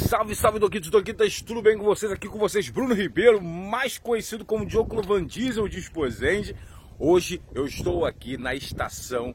Salve, salve, Doquitas, tudo bem com vocês? Aqui com vocês, Bruno Ribeiro, mais conhecido como Diogo Van Diesel de Esposende. Hoje eu estou aqui na estação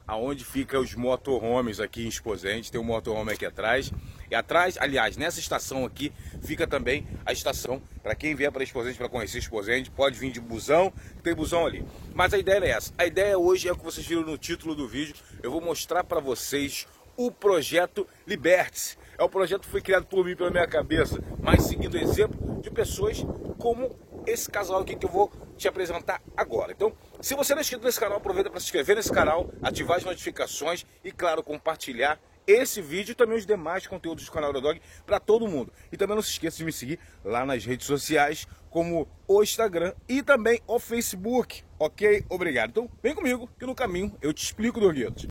aonde fica os motorhomes aqui em Esposende. Tem um motorhome aqui atrás. E atrás, aliás, nessa estação aqui, fica também a estação. Para quem vier para Esposende, para conhecer Esposende, pode vir de busão, tem busão ali. Mas a ideia é essa. A ideia hoje é o que vocês viram no título do vídeo. Eu vou mostrar para vocês o projeto Liberte-se. É um projeto que foi criado por mim, pela minha cabeça, mas seguindo o exemplo de pessoas como esse casal aqui que eu vou te apresentar agora. Então, se você não é inscrito nesse canal, aproveita para se inscrever nesse canal, ativar as notificações e, claro, compartilhar esse vídeo e também os demais conteúdos do canal Eurodog para todo mundo. E também não se esqueça de me seguir lá nas redes sociais, como o Instagram e também o Facebook, ok? Obrigado. Então, vem comigo que no caminho eu te explico, Doguitos.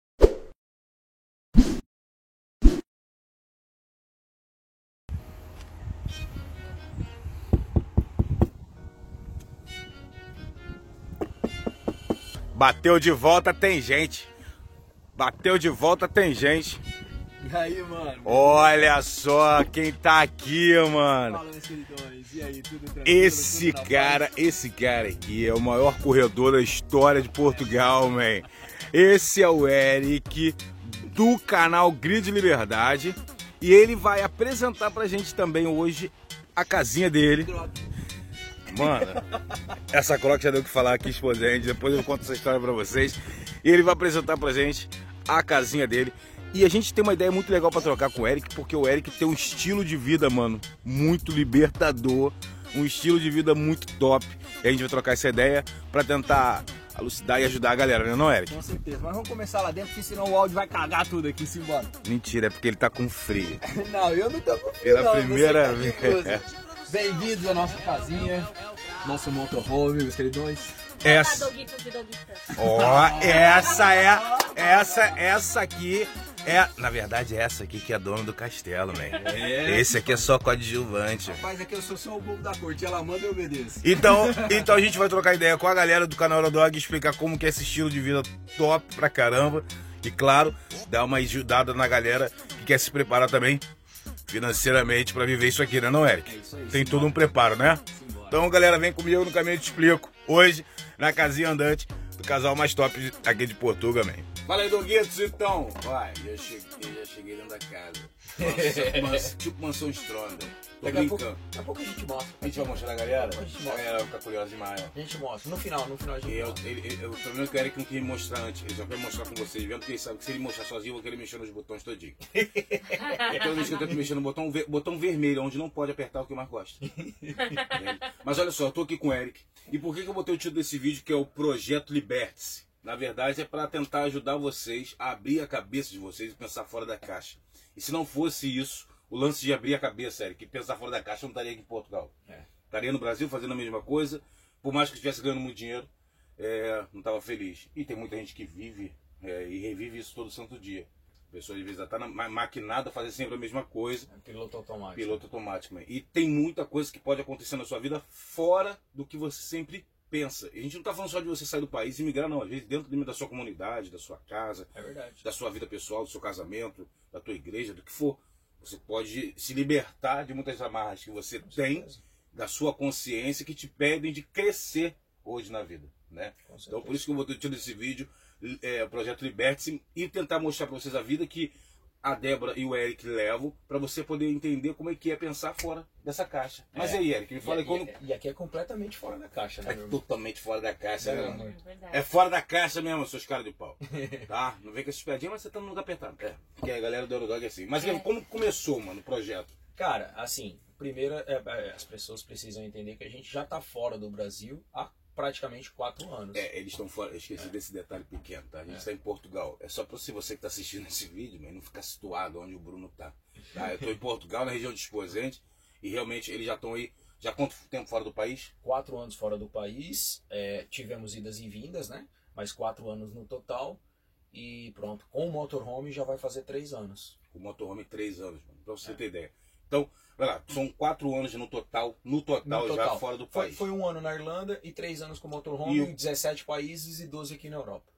Bateu de volta, tem gente. Bateu de volta, tem gente. E aí, mano? Olha só quem tá aqui, mano. Fala, meus queridões. E aí, tudo tranquilo? Esse cara aqui é o maior corredor da história de Portugal, man. Esse é o Eric, do canal Grid Liberdade. E ele vai apresentar pra gente também hoje a casinha dele. Mano, essa Croc já deu o que falar aqui, Esposende. Depois eu conto essa história pra vocês. E ele vai apresentar pra gente a casinha dele. E a gente tem uma ideia muito legal pra trocar com o Eric, porque o Eric tem um estilo de vida, mano, muito libertador. Um estilo de vida muito top. E a gente vai trocar essa ideia pra tentar elucidar e ajudar a galera, né, não, Eric? Com certeza, mas vamos começar lá dentro, porque senão o áudio vai cagar tudo aqui, simbora. Mentira, é porque ele tá com frio. Não, eu não tô com frio. Pela primeira vez. Bem-vindos à nossa casinha, nosso motorhome, meus queridões. Essa aqui é, na verdade, essa aqui que é dona do castelo, man. Esse aqui é só coadjuvante. Rapaz, aqui eu sou só o bobo da corte, ela manda e eu obedeço. Então a gente vai trocar ideia com a galera do canal Eurodog, explicar como que é esse estilo de vida top pra caramba. E claro, dar uma ajudada na galera que quer se preparar também financeiramente pra viver isso aqui, né, não, Eric? É isso aí, tem todo um preparo, né? Simbora. Então, galera, vem comigo no caminho, eu te explico. Hoje, na casinha andante do casal mais top aqui de Portugal, man. Fala aí, Doguitos, então. Vai, já cheguei dentro da casa. Nossa, tipo mansão Stronda. Tô brincando. Daqui a pouco a gente mostra. A gente vai mostrar a galera? A gente A mostra. galera vai ficar curiosa demais. A gente mostra. No final a gente E mostra. o problema é que o Eric não queria me mostrar antes. Ele já quer mostrar com vocês, vendo que ele sabe que se ele mostrar sozinho, eu vou querer mexer nos botões todinho. Toda vez que eu tento mexer no botão vermelho, onde não pode apertar o que eu mais gosto. Entende? Mas olha só, eu tô aqui com o Eric. E por que eu botei o título desse vídeo, que é o Projeto Liberte-se? Na verdade, é para tentar ajudar vocês a abrir a cabeça de vocês e pensar fora da caixa. E se não fosse isso, o lance de abrir a cabeça, Eric, e pensar fora da caixa, eu não estaria aqui em Portugal. Estaria no Brasil fazendo a mesma coisa. Por mais que eu estivesse ganhando muito dinheiro, não estava feliz. E tem muita gente que vive e revive isso todo santo dia. A pessoa às vezes já está maquinada a fazer sempre a mesma coisa. Piloto automático. Piloto automático. E tem muita coisa que pode acontecer na sua vida fora do que você sempre pensa. E a gente não está falando só de você sair do país e migrar, não. Às vezes dentro da sua comunidade, da sua casa, É verdade. da sua vida pessoal, do seu casamento, da tua igreja, do que for. Você pode se libertar de muitas amarras que você tem, da sua consciência, que te pedem de crescer hoje na vida, né? Então por isso que eu vou ter tido esse vídeo, o Projeto Liberte-se, e tentar mostrar para vocês a vida que a Débora e o Eric levam, para você poder entender como é que é pensar fora dessa caixa. Mas aí, Eric, me fala aí quando... E aqui é completamente fora da caixa, né, É meu irmão? totalmente fora da caixa, né, É, mano? Verdade. É fora da caixa mesmo, seus caras de pau. Tá? Não vem com essas piadinhas, mas você tá no lugar apertado. Porque a galera do Eurodog é assim. Mas como começou, mano, o projeto? Cara, assim, primeiro as pessoas precisam entender que a gente já tá fora do Brasil há praticamente 4 anos. Eles estão fora. Eu esqueci desse detalhe pequeno, tá? A gente está em Portugal. É só para você que tá assistindo esse vídeo, mas não ficar situado onde o Bruno tá. Eu tô em Portugal, na região de Esposende, e realmente eles já estão aí. Já quanto tempo fora do país? 4 anos fora do país, tivemos idas e vindas, né? Mas 4 anos no total. E pronto, com o motorhome já vai fazer 3 anos. O motorhome 3 anos, mano, pra você ter ideia. Então, vai lá, são 4 anos no total já fora do país. Foi 1 ano na Irlanda e 3 anos com o motorhome em 17 países e 12 aqui na Europa.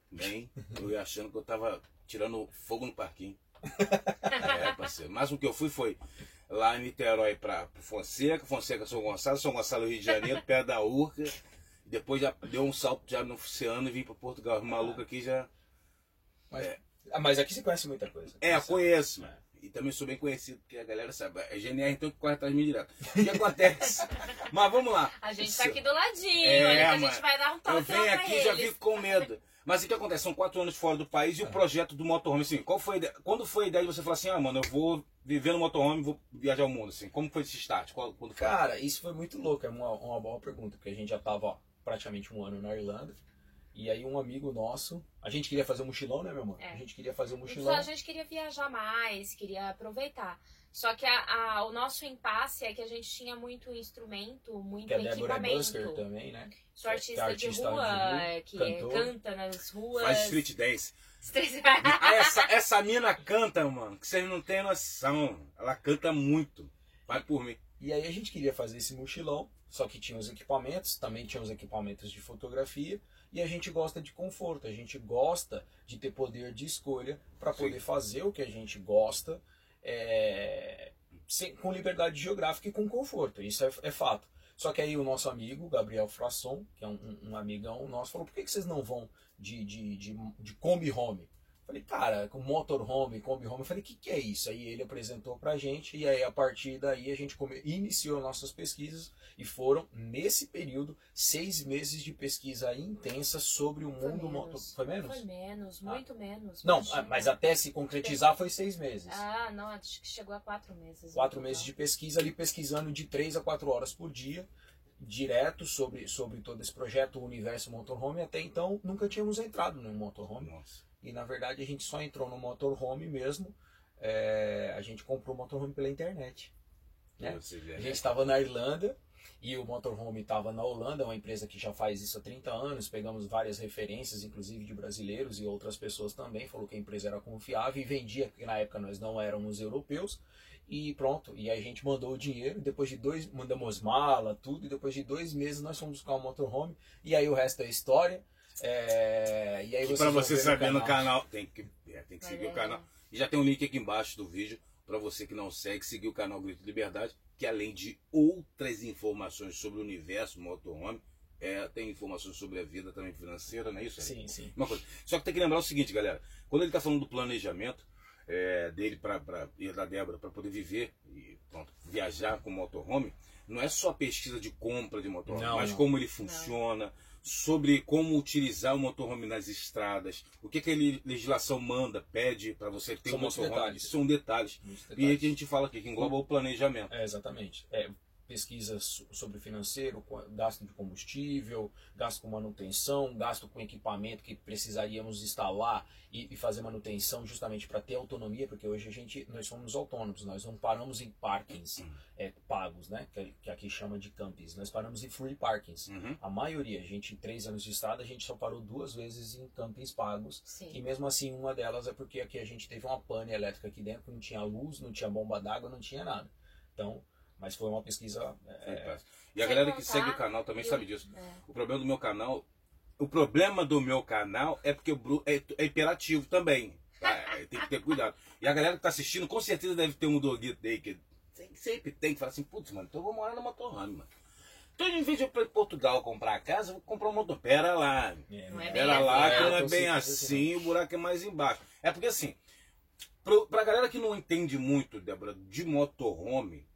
Bem, eu ia achando que eu tava tirando fogo no parquinho. Parceiro. Mas o que eu fui foi lá em Niterói pra Fonseca, Fonseca São Gonçalo Rio de Janeiro, perto da Urca. Depois já deu um salto já no oceano e vim pra Portugal. O maluco aqui já... Mas aqui você conhece muita coisa. Conheço. E também sou bem conhecido, porque a galera sabe. É GNR, então, que corre atrás de mim direto. O que acontece? Mas vamos lá. A gente tá aqui do ladinho, olha que a gente vai dar um toque eu venho aqui e já eles. fico com medo. Mas o que acontece? São 4 anos fora do país e o projeto do motorhome, assim, quando foi a ideia de você falar assim, mano, eu vou viver no motorhome, vou viajar o mundo, assim? Como foi esse start? Quando foi? Cara, isso foi muito louco, é uma boa pergunta, porque a gente já tava praticamente um ano na Irlanda, e aí um amigo nosso, a gente queria fazer um mochilão, né, meu irmão? A gente queria fazer um mochilão. A gente queria viajar mais, queria aproveitar. Só que o nosso impasse é que a gente tinha muito instrumento, muito que equipamento. Que a Débora Busker também, né? Sou artista de rua, que canta nas ruas. Faz street dance. essa mina canta, mano, que vocês não têm noção. Ela canta muito. Vai por mim. E aí a gente queria fazer esse mochilão, só que tinha os equipamentos, também tinha os equipamentos de fotografia, e a gente gosta de conforto, a gente gosta de ter poder de escolha para poder fazer o que a gente gosta, com liberdade geográfica e com conforto, isso é fato. Só que aí o nosso amigo, Gabriel Frasson, que é um amigão nosso, falou, por que vocês não vão de Kombi Home? Falei, cara, com motorhome, Kombi Home, eu falei, o que é isso? Aí ele apresentou pra gente, e aí a partir daí a gente iniciou nossas pesquisas, e foram, nesse período, 6 meses de pesquisa intensa sobre o mundo motor. Foi menos? Foi menos, muito menos. Não, mas até se concretizar foi 6 meses. Não, acho que chegou a 4 meses. 4 meses de pesquisa, ali pesquisando de 3 a 4 horas por dia, direto sobre todo esse projeto, o Universo Motorhome. Até então, nunca tínhamos entrado no motorhome. Nossa. E na verdade a gente só entrou no motorhome mesmo. A gente comprou o motorhome pela internet. Né? A gente estava na Irlanda e o motorhome estava na Holanda, uma empresa que já faz isso há 30 anos. Pegamos várias referências, inclusive de brasileiros e outras pessoas também. Falou que a empresa era confiável e vendia, porque na época nós não éramos europeus. E pronto, e aí a gente mandou o dinheiro, depois de mandamos mala, tudo, e depois de 2 meses nós fomos buscar o motorhome. E aí o resto é história. E aí para você saber no canal, tem que seguir o canal. E já tem um link aqui embaixo do vídeo para você que não segue, seguir o canal Grito Liberdade, que além de outras informações sobre o universo motorhome, tem informações sobre a vida também financeira, não é isso? Sim, sim. Uma coisa. Só que tem que lembrar o seguinte, galera, quando ele está falando do planejamento dele e da Débora para poder viver e pronto, viajar com o motorhome, não é só pesquisa de compra de motorhome, mas como ele funciona, sobre como utilizar o motorhome nas estradas, o que a legislação pede para você ter um motorhome. São detalhes. E aí que a gente fala aqui, que engloba o planejamento. Exatamente. Pesquisa sobre financeiro, gasto de combustível, gasto com manutenção, gasto com equipamento que precisaríamos instalar e fazer manutenção justamente para ter autonomia, porque hoje nós somos autônomos, nós não paramos em parkings pagos, né? Que aqui chama de campings, nós paramos em free parkings. A maioria, em 3 anos de estrada, a gente só parou 2 vezes em campings pagos. Sim. E mesmo assim, uma delas é porque aqui a gente teve uma pane elétrica aqui dentro, não tinha luz, não tinha bomba d'água, não tinha nada. Então, mas foi uma pesquisa... E a galera que segue o canal também sabe disso. O problema do meu canal é porque o Bruno é hiperativo também. Tem que ter cuidado. E a galera que tá assistindo, com certeza deve ter um doguito aí que sempre tem que falar assim, putz, mano, então eu vou morar no motorhome, mano. Então, em vez de eu ir para Portugal comprar a casa, eu vou comprar um motorhome. Pera lá. Pera lá, que não é bem assim, o buraco é mais embaixo. É porque assim, pra galera que não entende muito, Débora, de motorhome,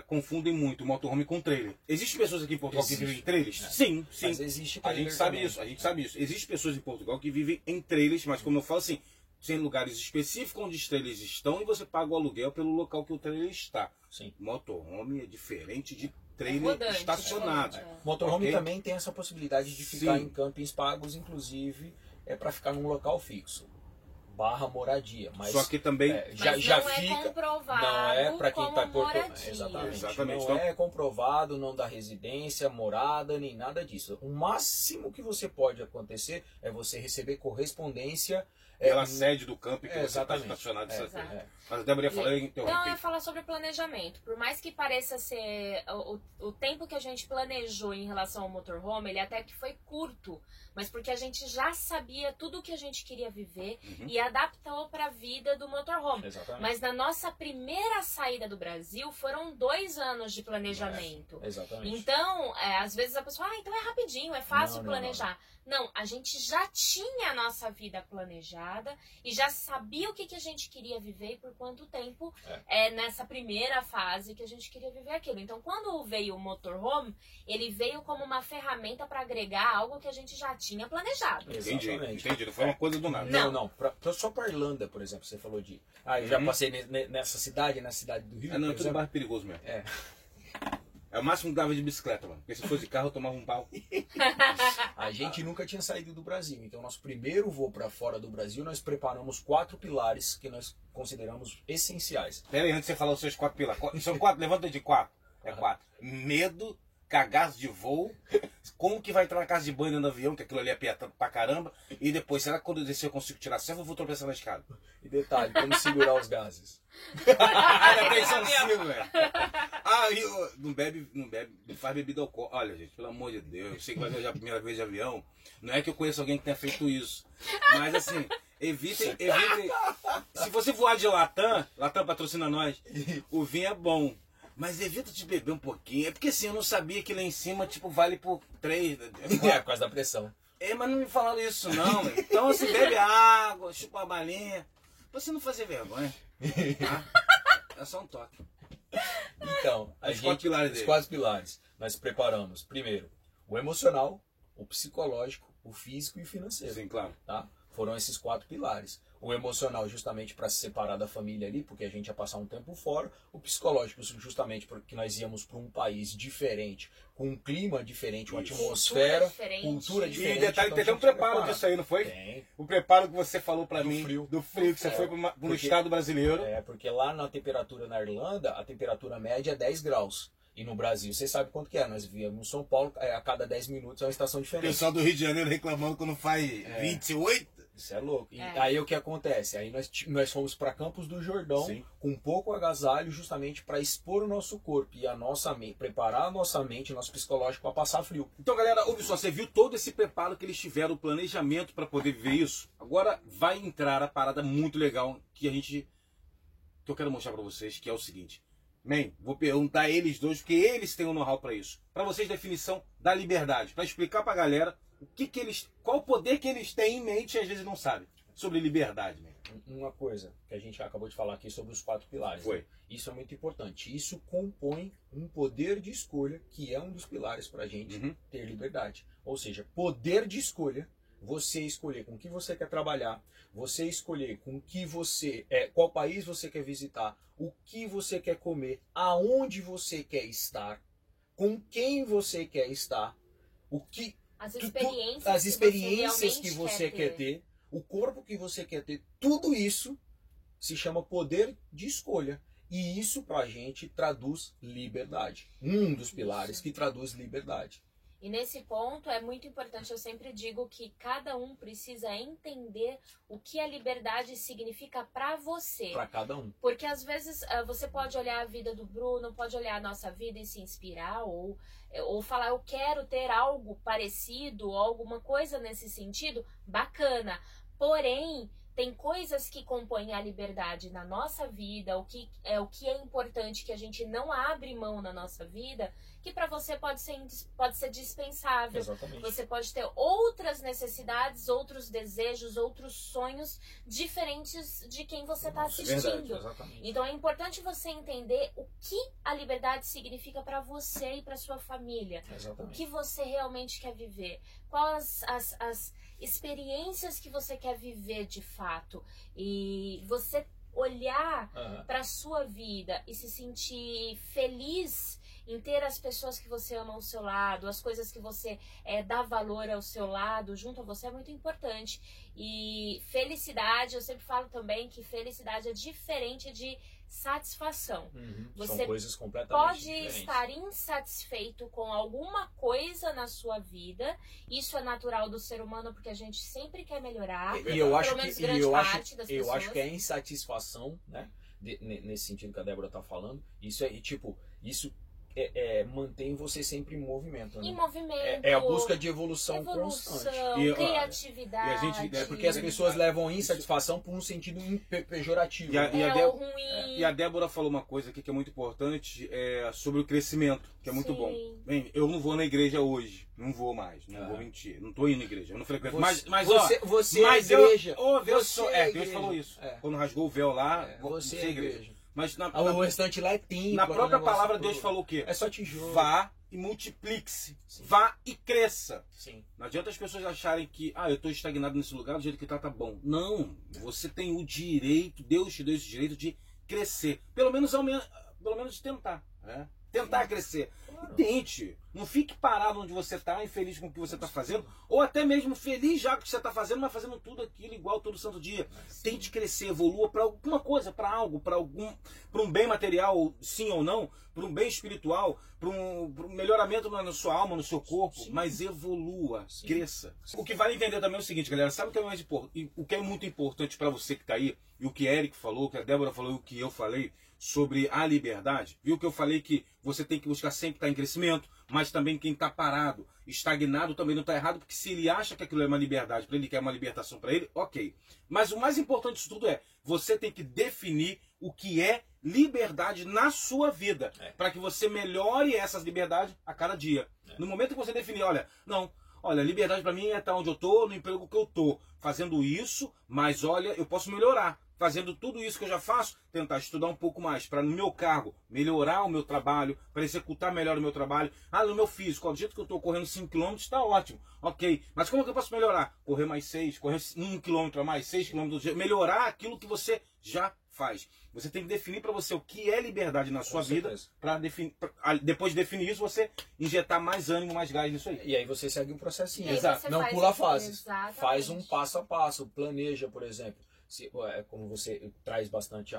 confundem muito motorhome com trailer. Existem pessoas aqui em Portugal que vivem em trailers? Sim, sim. Mas existe a gente sabe isso, Existem pessoas em Portugal que vivem em trailers, mas como eu falo assim, tem lugares específicos onde os trailers estão e você paga o aluguel pelo local que o trailer está. Sim. Motorhome é diferente de trailer estacionado. Motorhome também tem essa possibilidade de ficar em campings pagos, inclusive para ficar num local fixo. /moradia, mas só que também já fica comprovado, não é para quem está exatamente. Não é comprovado, não dá residência, morada, nem nada disso. O máximo que você pode acontecer é você receber correspondência pela sede do campo que você está exatamente. estacionado. Mas a É. Débora ia falar, eu interrompi. Não, eu ia falar sobre planejamento. Por mais que pareça ser o tempo que a gente planejou em relação ao motorhome, ele até que foi curto, mas porque a gente já sabia tudo o que a gente queria viver e adaptou para a vida do motorhome. Exatamente. Mas na nossa primeira saída do Brasil foram 2 anos de planejamento. Exatamente. Então, às vezes a pessoa, então é rapidinho, é fácil planejar. Não, a gente já tinha a nossa vida planejada e já sabia o que a gente queria viver e por quanto tempo nessa primeira fase que a gente queria viver aquilo. Então, quando veio o motorhome, ele veio como uma ferramenta para agregar algo que a gente já tinha planejado. Exatamente. Entendi. Não foi uma coisa do nada. Não. Só para Irlanda, por exemplo, você falou de... eu já passei nessa cidade, na cidade do Rio. Não, tudo é mais perigoso mesmo. É o máximo que dava de bicicleta, mano. Porque se fosse de carro, eu tomava um pau. A gente nunca tinha saído do Brasil. Então, nosso primeiro voo para fora do Brasil, nós preparamos 4 pilares que nós consideramos essenciais. Pera aí, antes de você falar os seus 4 pilares. São 4, levanta de 4. É 4. Medo, cagaço de voo, como que vai entrar na casa de banho dentro do avião, que aquilo ali é apertado pra caramba. E depois, será que quando eu descer eu consigo tirar selfie ou vou tropeçar na escada? E detalhe, como segurar os gases. Atenção sim, velho. Não faz bebida alcoólica. Olha, gente, pelo amor de Deus, eu sei que vai viajar a primeira vez de avião. Não é que eu conheço alguém que tenha feito isso. Mas assim, evitem. Se você voar de Latam patrocina nós, o vinho é bom. Mas evita de beber um pouquinho. É porque assim, eu não sabia que lá em cima, tipo, vale por 3. Por causa da pressão. Mas não me falaram isso não, velho. Então assim, bebe água, chupa a balinha. Pra você não fazer vergonha. Tá? É só um toque. Então, os 4 pilares os 4 pilares. Nós preparamos, primeiro, o emocional, o psicológico, o físico e o financeiro. Sim, claro. Tá? Foram esses 4 pilares. O emocional justamente para se separar da família ali, porque a gente ia passar um tempo fora. O psicológico justamente porque nós íamos para um país diferente, com um clima diferente, uma atmosfera, cultura diferente. E detalhe, então tem até um preparo disso aí, não foi? Tem. O preparo que você falou para mim, frio. do frio que você foi para um estado brasileiro. Porque lá na temperatura na Irlanda, a temperatura média é 10 graus. E no Brasil, você sabe quanto que é. Nós viemos em São Paulo, a cada 10 minutos é uma estação O diferente. pessoal do Rio de Janeiro reclamando quando faz 28. Isso é louco. E aí o que acontece? Aí nós fomos para Campos do Jordão, sim, com pouco agasalho, justamente para expor o nosso corpo e a nossa mente, preparar a nossa mente, nosso psicológico para passar frio. Então, galera, ouve só, você viu todo esse preparo que eles tiveram, o planejamento para poder viver isso? Agora vai entrar a parada muito legal que eu quero mostrar para vocês, que é o seguinte. Vou perguntar a eles dois, porque eles têm o know-how para isso. Para vocês, definição da liberdade, para explicar para a galera qual o poder que eles têm em mente e às vezes não sabem sobre liberdade. Uma coisa que a gente acabou de falar aqui sobre os 4 pilares. Foi. Né? Isso é muito importante. Isso compõe um poder de escolha, que é um dos pilares para a gente ter liberdade. Ou seja, poder de escolha, você escolher com que você quer trabalhar, você escolher com que qual país você quer visitar, o que você quer comer, aonde você quer estar, com quem você quer estar, as experiências que você quer ter, o corpo que você quer ter, tudo isso se chama poder de escolha. E isso pra gente traduz liberdade. Um dos pilares que traduz liberdade. E nesse ponto é muito importante, eu sempre digo que cada um precisa entender o que a liberdade significa para você. Para cada um. Porque às vezes você pode olhar a vida do Bruno, pode olhar a nossa vida e se inspirar, ou falar, eu quero ter algo parecido, ou alguma coisa nesse sentido, bacana. Porém, tem coisas que compõem a liberdade na nossa vida, o que é importante que a gente não abre mão na nossa vida, que para você pode ser dispensável. Exatamente. Você pode ter outras necessidades, outros desejos, outros sonhos diferentes de quem você está assistindo. Verdade, então é importante você entender o que a liberdade significa para você e para sua família. Exatamente. O que você realmente quer viver. Quais as experiências que você quer viver de fato. E você olhar para a sua vida e se sentir feliz em ter as pessoas que você ama ao seu lado, as coisas que você dá valor ao seu lado, junto a você, é muito importante. E felicidade, eu sempre falo também que felicidade é diferente de satisfação. Você São coisas completamente pode diferentes. estar insatisfeito com alguma coisa na sua vida. Isso é natural do ser humano, porque a gente sempre quer melhorar. E eu acho pelo menos que grande parte das eu acho pessoas. que é insatisfação, né? Nesse sentido que a Débora tá falando. Isso é tipo, isso mantém você sempre em movimento, né? Em movimento. É a busca de evolução constante. E, ó, criatividade. e a gente- Porque as pessoas levam a insatisfação por um sentido pejorativo. E a, né? e a é Dé- o ruim. e a Débora falou uma coisa aqui que é muito importante, sobre o crescimento, que é muito Sim. bom. Bem, eu não vou na igreja hoje, não vou mais, não vou mentir, não tô indo na igreja, eu não frequento. Mas você mas é igreja. Deus é Deus igreja. falou isso. É. Quando rasgou o véu lá, Você é igreja. Mas O restante lá é templo. na própria aquele negócio palavra todo. Deus falou o quê? É só tijolo. Vá e multiplique-se. Sim. Vá e cresça. Sim. Não adianta as pessoas acharem que, eu estou estagnado nesse lugar, do jeito que tá bom. Não, você tem o direito, Deus te deu esse direito de crescer. Pelo menos tentar. Né? Tentar crescer. Claro. Tente. Não fique parado onde você está, infeliz com o que você está fazendo, ou até mesmo feliz já com o que você está fazendo, mas fazendo tudo aquilo igual todo santo dia. Tente crescer, evolua para alguma coisa, para algo, para um bem material, sim ou não, para um bem espiritual, para um melhoramento na sua alma, no seu corpo, mas evolua, cresça. O que vale entender também é o seguinte, galera, sabe o que é mais importante? O que é muito importante para você que está aí, e o que Eric falou, o que a Débora falou, e o que eu falei sobre a liberdade, viu que eu falei que você tem que buscar sempre estar em crescimento, mas também quem está parado, estagnado, também não está errado, porque se ele acha que aquilo é uma liberdade para ele, quer uma libertação para ele, ok. Mas o mais importante disso tudo você tem que definir o que é liberdade na sua vida, para que você melhore essas liberdades a cada dia. No momento que você definir, olha, liberdade para mim é estar onde eu estou, no emprego que eu estou, fazendo isso, mas olha, eu posso melhorar. Fazendo tudo isso que eu já faço, tentar estudar um pouco mais para no meu cargo melhorar o meu trabalho, para executar melhor o meu trabalho. No meu físico, do jeito que eu estou correndo 5 km, está ótimo, ok. Mas como que eu posso melhorar? Correr mais 6, correr 1 km a mais, 6 km do dia, melhorar aquilo que você já faz. Você tem que definir para você o que é liberdade na sua vida, para depois de definir isso, você injetar mais ânimo, mais gás nisso aí. E aí você segue um processinho. Exato. Não pula fases. Exatamente. Faz um passo a passo, planeja, por exemplo. Como você traz bastante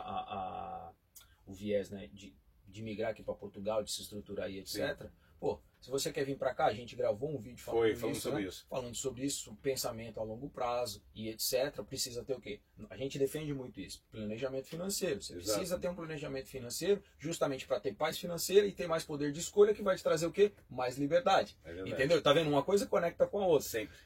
o viés, né, de migrar aqui para Portugal, de se estruturar aí, etc. Sim. Pô, se você quer vir para cá, a gente gravou um vídeo falando sobre isso, pensamento a longo prazo e etc. Precisa ter o quê? A gente defende muito isso, planejamento financeiro. Você precisa ter um planejamento financeiro justamente para ter paz financeira e ter mais poder de escolha, que vai te trazer o quê? Mais liberdade. Entendeu? Tá vendo? Uma coisa conecta com a outra. Sempre.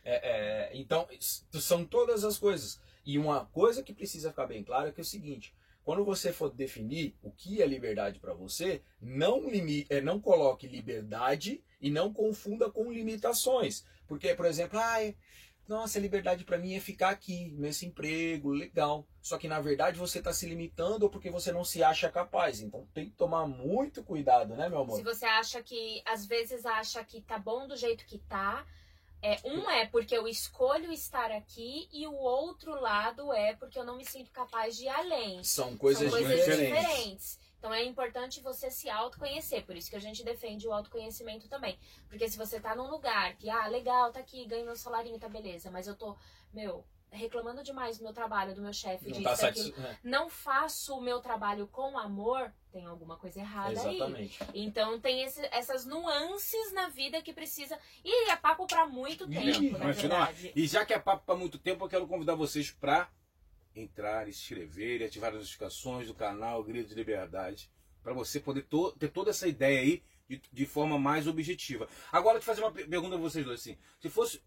Então, são todas as coisas. E uma coisa que precisa ficar bem clara é que é o seguinte: quando você for definir o que é liberdade para você, não coloque liberdade e não confunda com limitações. Porque, por exemplo, nossa, liberdade para mim é ficar aqui, nesse emprego, legal. Só que na verdade você está se limitando porque você não se acha capaz. Então tem que tomar muito cuidado, né, meu amor? Se você acha que, às vezes acha que tá bom do jeito que tá, porque eu escolho estar aqui, e o outro lado porque eu não me sinto capaz de ir além. São coisas diferentes. Então é importante você se autoconhecer, por isso que a gente defende o autoconhecimento também. Porque se você tá num lugar que, legal, tá aqui, ganho meu salarinho, tá beleza, mas eu tô, reclamando demais do meu trabalho, do meu chefe, não faço o meu trabalho com amor, tem alguma coisa errada aí. Então tem essas nuances na vida que precisa. E é papo pra muito tempo, na verdade. E já que é papo pra muito tempo, eu quero convidar vocês pra entrar, inscrever e ativar as notificações do canal Grito de Liberdade, para você poder ter toda essa ideia aí de forma mais objetiva. Agora, te fazer uma pergunta a vocês dois, assim, se fosse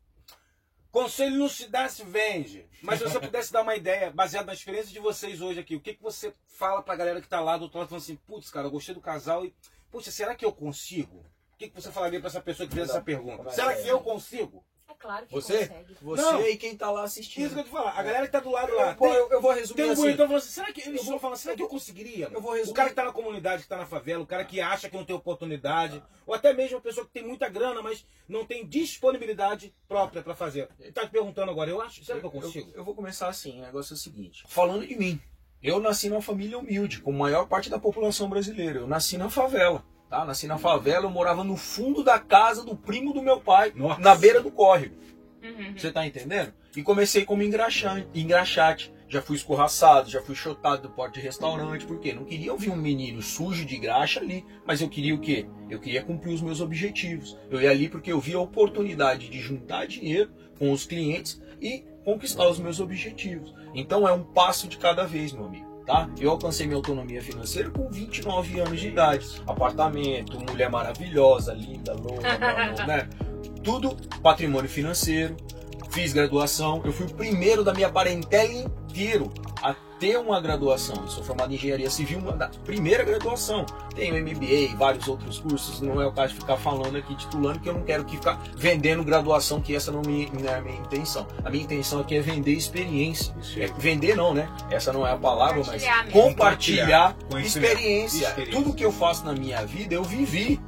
conselho não se dá, se vende, mas se você pudesse dar uma ideia baseada na experiência de vocês hoje aqui, o que você fala pra galera que tá lá do outro lado falando assim, putz, cara, eu gostei do casal e, puxa, será que eu consigo? O que você falaria pra essa pessoa que fez essa pergunta? Será que eu consigo? É claro que você consegue. Você e quem tá lá assistindo. Isso que eu te falar. A galera que tá do lado lá. Eu vou resumir tem um assim. bonitão falando assim, será que eles estão falando, será que eu conseguiria? Eu vou resumir. O cara que tá na comunidade, que tá na favela, o cara que acha que não tem oportunidade, ou até mesmo a pessoa que tem muita grana, mas não tem disponibilidade própria pra fazer. Ele tá te perguntando agora, será que eu consigo? Eu vou começar assim, o negócio é o seguinte. Falando de mim, eu nasci numa família humilde, como a maior parte da população brasileira. Eu nasci na favela. Tá? Nasci na favela, eu morava no fundo da casa do primo do meu pai, na beira do córrego. Você tá entendendo? E comecei como engraxate. já fui escorraçado, já fui chutado do porta de restaurante, porque não queria ouvir um menino sujo de graxa ali, mas eu queria o quê? Eu queria cumprir os meus objetivos. Eu ia ali porque eu via a oportunidade de juntar dinheiro com os clientes e conquistar os meus objetivos. Então é um passo de cada vez, meu amigo. Tá? Eu alcancei minha autonomia financeira com 29 anos de idade. Apartamento, mulher maravilhosa, linda, louca, né? Tudo patrimônio financeiro. Fiz graduação. Eu fui o primeiro da minha parentela inteiro a ter uma graduação. Eu sou formado em engenharia civil, uma da primeira graduação. Tenho MBA, vários outros cursos. Não é o caso de ficar falando aqui, titulando, que eu não quero ficar vendendo graduação, que essa não é a minha intenção. A minha intenção aqui é vender experiência. Vender não, né? Essa não é a palavra, mas compartilhar experiência. Tudo que eu faço na minha vida, eu vivi.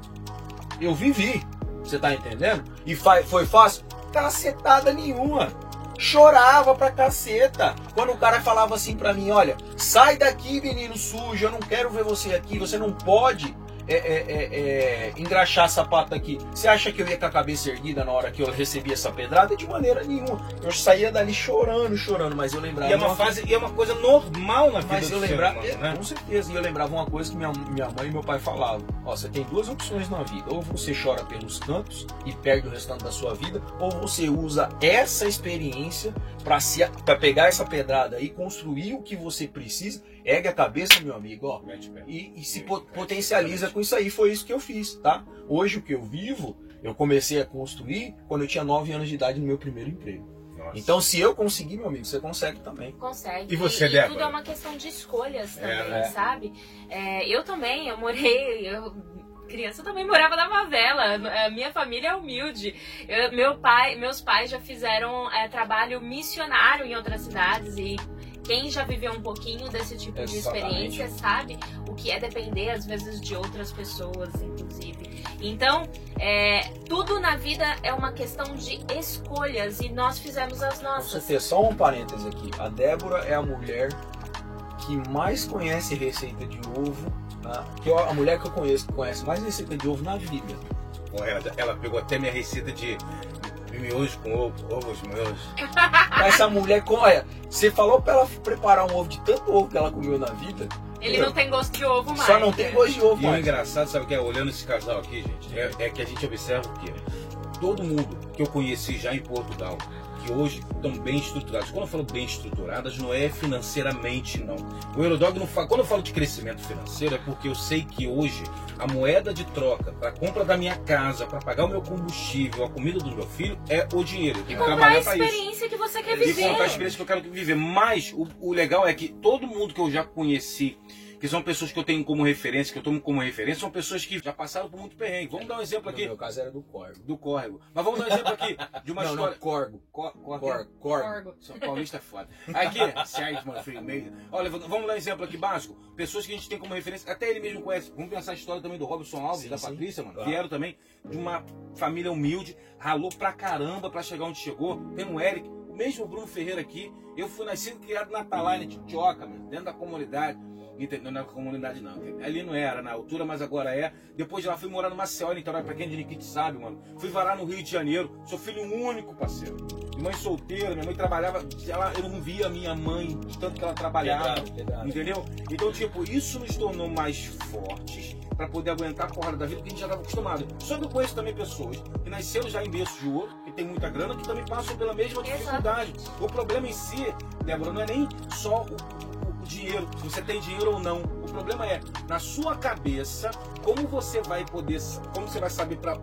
Eu vivi. Você tá entendendo? E foi fácil? Cacetada nenhuma. Chorava pra caceta. Quando o cara falava assim pra mim, olha, sai daqui, menino sujo, eu não quero ver você aqui, você não pode engraxar sapato aqui. Você acha que eu ia com a cabeça erguida na hora que eu recebi essa pedrada? De maneira nenhuma. Eu saía dali chorando, mas eu lembrava... E é uma coisa normal na vida mas do eu lembrava, ser humano, né? Com certeza, e eu lembrava uma coisa que minha mãe e meu pai falavam. Ó, você tem duas opções na vida. Ou você chora pelos cantos e perde o restante da sua vida, ou você usa essa experiência para pegar essa pedrada e construir o que você precisa. Ergue a cabeça, meu amigo, ó, e se potencializa com isso aí. Foi isso que eu fiz, tá? Hoje o que eu vivo, eu comecei a construir quando eu tinha 9 anos de idade no meu primeiro emprego. Nossa. Então, se eu conseguir, meu amigo, você consegue também. Consegue. E você, e Débora? Tudo é uma questão de escolhas também, sabe? Eu também, criança, eu também morava na favela. A minha família é humilde. Meus pais já fizeram trabalho missionário em outras cidades e quem já viveu um pouquinho desse tipo de experiência sabe o que é depender, às vezes, de outras pessoas, inclusive. Então, tudo na vida é uma questão de escolhas e nós fizemos as nossas. Você ter só um parênteses aqui. A Débora é a mulher que mais conhece receita de ovo, tá? Que a mulher que eu conheço que conhece mais receita de ovo na vida. Ela pegou até minha receita de miojo com ovos meus. Essa mulher, olha, você falou pra ela preparar um ovo de tanto ovo que ela comeu na vida. Ele não tem gosto de ovo mais. Só não tem gosto de ovo mais. E mais. o engraçado, sabe o que é? Olhando esse casal aqui, gente, é que a gente observa o quê? Todo mundo que eu conheci já em Portugal, que hoje estão bem estruturados. Quando eu falo bem estruturadas, não é financeiramente, não. O Eurodog não fala. Quando eu falo de crescimento financeiro, é porque eu sei que hoje a moeda de troca para a compra da minha casa, para pagar o meu combustível, a comida do meu filho, é o dinheiro. Eu tenho que trabalhar para isso. Contar a experiência que você quer viver. E contar a experiência que eu quero viver. Mas o legal é que todo mundo que eu já conheci, que são pessoas que eu tenho como referência, que eu tomo como referência, são pessoas que já passaram por muito perrengue. Vamos dar um exemplo aqui. No meu caso era do Córrego. Do Córrego. Mas vamos dar um exemplo aqui de uma história... Não, Corgo. Corgo. São Paulista é foda. Aqui, Sérgio, mano, filho meio. Olha, vamos dar um exemplo aqui básico. Pessoas que a gente tem como referência, até ele mesmo conhece. Vamos pensar a história também do Robson Alves, da Patrícia, mano. Claro. Vieram também de uma família humilde, ralou pra caramba pra chegar onde chegou. Tem o Eric, o mesmo Bruno Ferreira aqui. Eu fui nascido e criado na Atalaia, de Tioca, mano, dentro da comunidade. Não na comunidade não, ali não era na altura, mas agora é. Depois de lá fui morar no Maceió, Niterói, pra quem de Niquite sabe, mano. Fui varar no Rio de Janeiro, sou filho único, parceiro. De mãe solteira, minha mãe trabalhava, eu não via a minha mãe, de tanto que ela trabalhava, entendeu? Então, tipo, isso nos tornou mais fortes pra poder aguentar a porrada da vida que a gente já estava acostumado. Só que eu conheço também pessoas que nasceram já em berço de ouro, que tem muita grana, que também passam pela mesma dificuldade. O problema em si, Débora, não é nem só o dinheiro, se você tem dinheiro ou não. O problema é, na sua cabeça, como você vai poder, como você vai saber para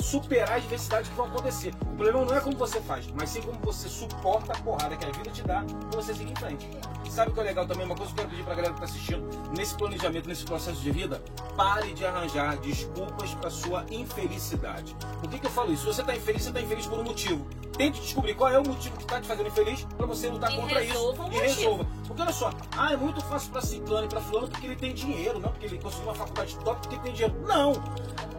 superar as adversidades que vão acontecer. O problema não é como você faz, mas sim como você suporta a porrada que a vida te dá para você seguir em frente. E sabe o que é legal também? Uma coisa que eu quero pedir para a galera que está assistindo, nesse planejamento, nesse processo de vida, pare de arranjar desculpas para sua infelicidade. Por que eu falo isso? Se você está infeliz por um motivo. Tente descobrir qual é o motivo que está te fazendo infeliz para você lutar contra isso e resolva. Porque olha só, é muito fácil para ciclano e para fulano porque ele tem dinheiro, não porque ele conseguiu uma faculdade top porque ele tem dinheiro. Não!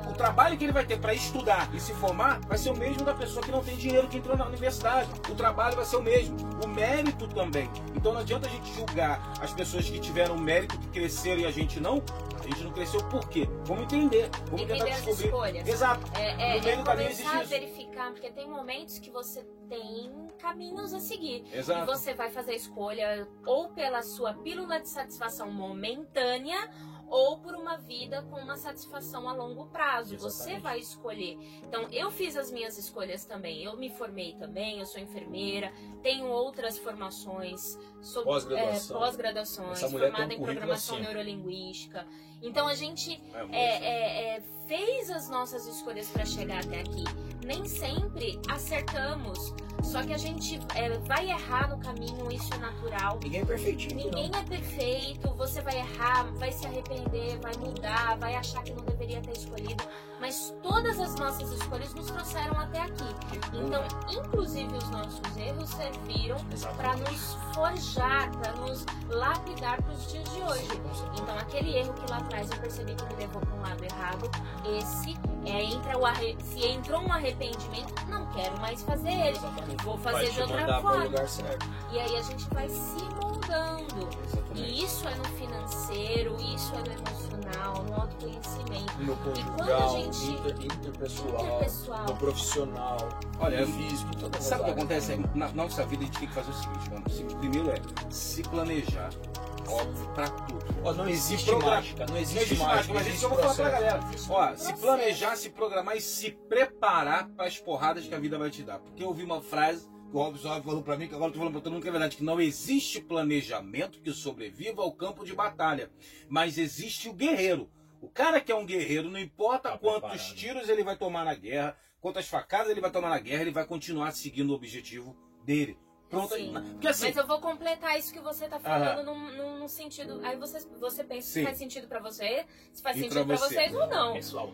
O trabalho que ele vai ter para estudar e se formar vai ser o mesmo da pessoa que não tem dinheiro, que entrou na universidade. O trabalho vai ser o mesmo. O mérito também. Então não adianta a gente julgar as pessoas que tiveram mérito, que cresceram e a gente não. A gente não cresceu por quê? Vamos entender. Vamos tentar descobrir. Exato. No meio do caminho existe isso. Verificar, porque tem momentos que você tem caminhos a seguir. Exato. E você vai fazer a escolha ou pela sua pílula de satisfação momentânea ou por uma vida com uma satisfação a longo prazo. Exatamente. Você vai escolher. Então, eu fiz as minhas escolhas também. Eu me formei também, eu sou enfermeira, tenho outras formações, sou pós-graduações, Essa mulher tem formada um em currículo programação assim. neurolinguística. Então, a gente muito fez as nossas escolhas para chegar até aqui. Nem sempre acertamos, só que a gente vai errar no caminho, isso é natural. Ninguém é perfeitinho. Ninguém é perfeito, você vai errar, vai se arrepender, vai mudar, vai achar que não deveria ter escolhido, mas todas as nossas escolhas nos trouxeram até aqui. Então, inclusive os nossos erros serviram para nos forjar, para nos lapidar para os dias de hoje. Então, aquele erro que lá atrás eu percebi que me levou para um lado errado, esse se entrou um arrependimento, não quero mais fazer ele, vou fazer de outra forma. E aí a gente vai se moldando. E isso é no financeiro, isso é no emocional, no autoconhecimento. No conjugal, interpessoal, no profissional, olha, no físico, todas sabe o que as acontece? Na nossa vida a gente tem que fazer o seguinte, mano. Primeiro se planejar. Óbvio, pra tudo. Ó, não existe mágica, não existe mágica, mas isso eu vou falar pra galera. Ó, se planejar, se programar e se preparar para as porradas que a vida vai te dar. Porque eu ouvi uma frase que o Robson falou pra mim, que agora eu tô falando pra todo mundo que é verdade, que não existe planejamento que sobreviva ao campo de batalha, mas existe o guerreiro. O cara que é um guerreiro, não importa quantos tiros ele vai tomar na guerra, quantas facadas ele vai tomar na guerra, ele vai continuar seguindo o objetivo dele. Pronto, porque assim, mas eu vou completar isso que você tá falando num sentido. Aí você pensa se faz sentido pra você, se faz sentido pra vocês ou não. Pessoal,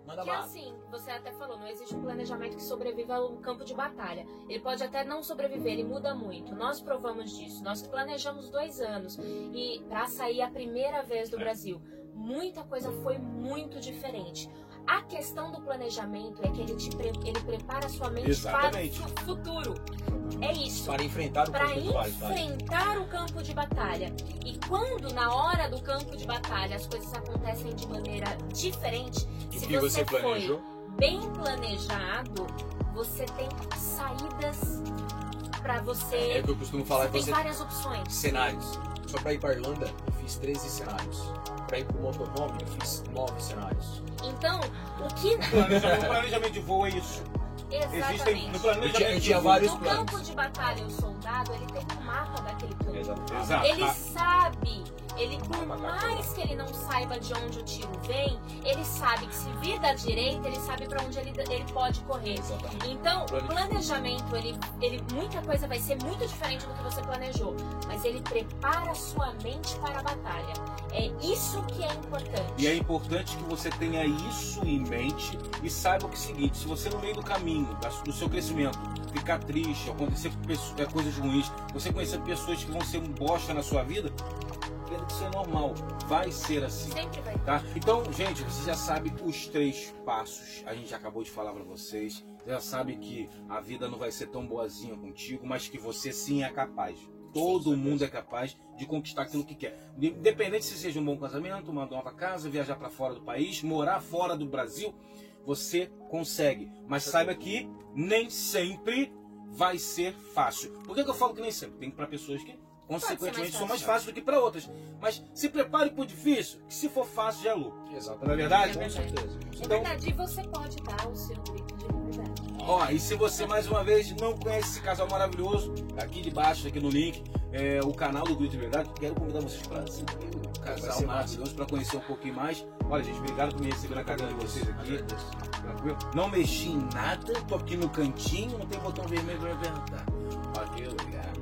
manda que assim, você até falou, não existe um planejamento que sobreviva ao campo de batalha. Ele pode até não sobreviver, ele muda muito. Nós provamos disso. Nós planejamos 2 anos e para sair a primeira vez do Brasil, muita coisa foi muito diferente. A questão do planejamento é que ele prepara a sua mente para o futuro. É isso. Para enfrentar o campo de batalha. E quando, na hora do campo de batalha, as coisas acontecem de maneira diferente, se você foi bem planejado, você tem saídas para você. É o que eu costumo falar. Você tem várias opções. Cenários. Só para ir para Irlanda, eu fiz 13 cenários. Para ir para o motorhome, eu fiz 9 cenários. Então, o que... O planejamento de voo é isso. Exatamente. Eu tinha vários planos. No campo de batalha, o soldado, ele tem um mapa daquele campo. Exato. Ele sabe, por mais que ele não saiba de onde o tiro vem, ele sabe que se vir da direita, ele sabe para onde ele pode correr. Exatamente. Então, o planejamento, muita coisa vai ser muito diferente do que você planejou, mas ele prepara a sua mente para a batalha. É isso que é importante. E é importante que você tenha isso em mente e saiba que é o seguinte, se você no meio do caminho, do seu crescimento, ficar triste, acontecer coisas ruins, você conhecer pessoas que vão ser um bosta na sua vida, isso é normal, vai ser assim. Sempre vai. Tá? Então, gente, você já sabe os 3 passos, a gente já acabou de falar pra vocês, já sabe que a vida não vai ser tão boazinha contigo, mas que você sim é capaz. Todo mundo é capaz de conquistar aquilo que quer. Independente se seja um bom casamento, uma nova casa, viajar para fora do país, morar fora do Brasil, você consegue. Mas saiba que nem sempre vai ser fácil. Por que eu falo que nem sempre? Tem para pessoas que, consequentemente, são mais fáceis do que para outras. Mas se prepare para o difícil, que se for fácil já é lucro. Exato. Não é verdade? Com certeza. É verdade, e você pode dar o seu grito de liberdade. Ó, e se você mais uma vez não conhece esse casal maravilhoso, aqui debaixo, aqui no link, o canal do Grito de Liberdade, quero convidar vocês para seguir o casal maravilhoso, para conhecer um pouquinho mais. Olha, gente, obrigado por me receber na casa de vocês aqui. Tranquilo? Não mexi em nada, tô aqui no cantinho, não tem botão vermelho para me apertar. Ok, obrigado.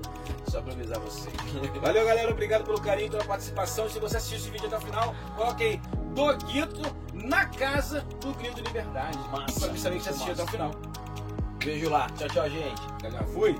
Só para avisar vocês. Valeu, galera, obrigado pelo carinho, pela participação. Se você assistiu esse vídeo até o final, coloque aí Doguito na casa do Grito de Liberdade. Massa. Para saber que você assistiu até o final. Beijo lá. Tchau, tchau, gente. Já fui.